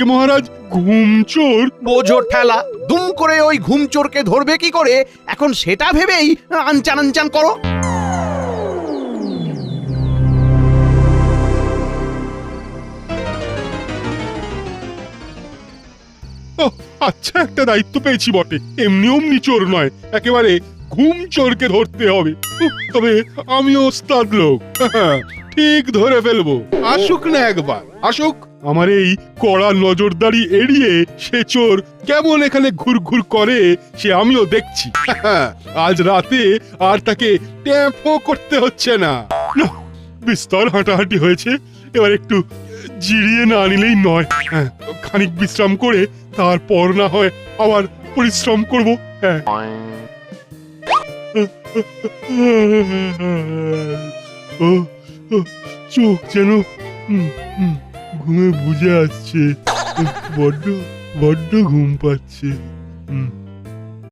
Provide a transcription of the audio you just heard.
মহারাজ ঘুম চোর। বোঝো ঠেলা, দুম করে ওই ঘুম চোরকে ধরবে কি করে এখন সেটা ভেবেই আনচান আনচান করো। ওহ, আচ্ছা একটা দায়িত্ব পেয়েছি বটে। এমনি অমনি চোর নয়, একেবারে ঘুম চোরকে ধরতে হবে। তবে আমিও ওস্তাদ লোক, ঠিক ধরে ফেলবো। আসুক না একবার, আসুক। আমার এই কড়া নজরদারি এড়িয়ে সে চোর কেমন এখানে ঘুরঘুর করে সে আমিও দেখছি। আজ রাতে আর তাকে ট্যাপও করতে হচ্ছে না। না, বিস্তর হাঁটাহাঁটি হয়েছে, এবার একটু জিরিয়ে না নিলেই নয়। খানিক বিশ্রাম করে তারপর না হয় আবার পরিশ্রম করব। হ্যাঁ, ও, ও, চোখ যেন ঘুমে বুজে আসছে। বড্ড বড্ড ঘুম পাচ্ছে।